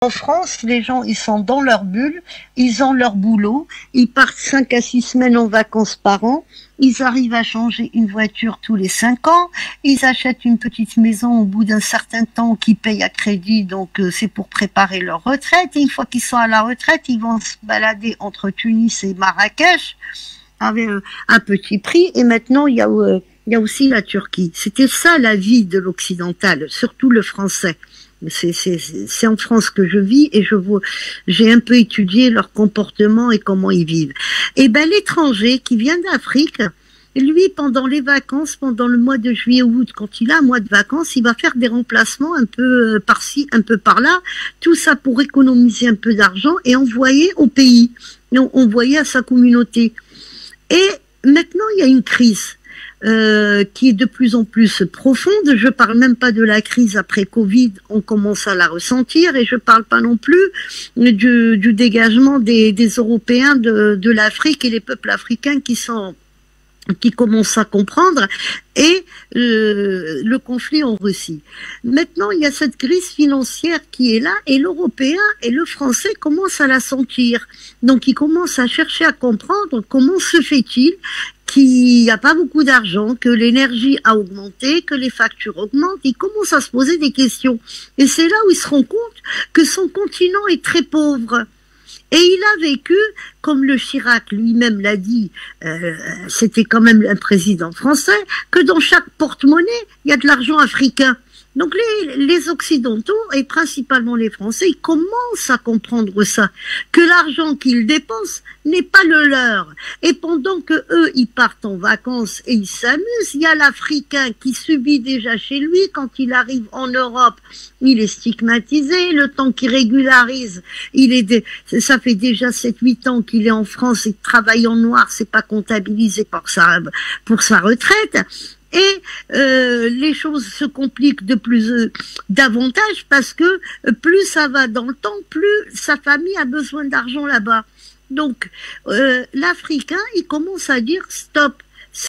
En France, les gens, ils sont dans leur bulle, ils ont leur boulot, ils partent 5 à 6 semaines en vacances par an, ils arrivent à changer une voiture tous les 5 ans, ils achètent une petite maison au bout d'un certain temps qu'ils payent à crédit, donc c'est pour préparer leur retraite. Et une fois qu'ils sont à la retraite, ils vont se balader entre Tunis et Marrakech avec un petit prix. Et maintenant, il y a aussi la Turquie. C'était ça la vie de l'occidental, surtout le français. C'est en France que je vis et j'ai un peu étudié leur comportement et comment ils vivent. Et ben l'étranger qui vient d'Afrique, lui pendant les vacances, pendant le mois de juillet ou août, quand il a un mois de vacances, il va faire des remplacements un peu par-ci, un peu par-là, tout ça pour économiser un peu d'argent et envoyer au pays, envoyer à sa communauté. Et maintenant il y a une crise qui est de plus en plus profonde. Je parle même pas de la crise après Covid, on commence à la ressentir, et je parle pas non plus du dégagement des Européens de l'Afrique et les peuples africains qui commencent à comprendre, et le conflit en Russie. Maintenant, il y a cette crise financière qui est là, et l'Européen et le Français commencent à la sentir. Donc, ils commencent à chercher à comprendre comment se fait-il qu'il n'y a pas beaucoup d'argent, que l'énergie a augmenté, que les factures augmentent. Ils commencent à se poser des questions. Et c'est là où ils se rendent compte que son continent est très pauvre. Et il a vécu, comme le Chirac lui-même l'a dit, c'était quand même un président français, que dans chaque porte-monnaie, il y a de l'argent africain. Donc les Occidentaux, et principalement les Français, ils commencent à comprendre ça, que l'argent qu'ils dépensent n'est pas le leur. Et pendant que eux, ils partent en vacances et ils s'amusent, il y a l'Africain qui subit déjà chez lui. Quand il arrive en Europe, il est stigmatisé. Le temps qu'il régularise, ça fait déjà 7-8 ans qu'il est en France et travaille en noir, c'est pas comptabilisé pour sa retraite. Et les choses se compliquent davantage, parce que plus ça va dans le temps, plus sa famille a besoin d'argent là-bas. Donc l'Africain, il commence à dire stop.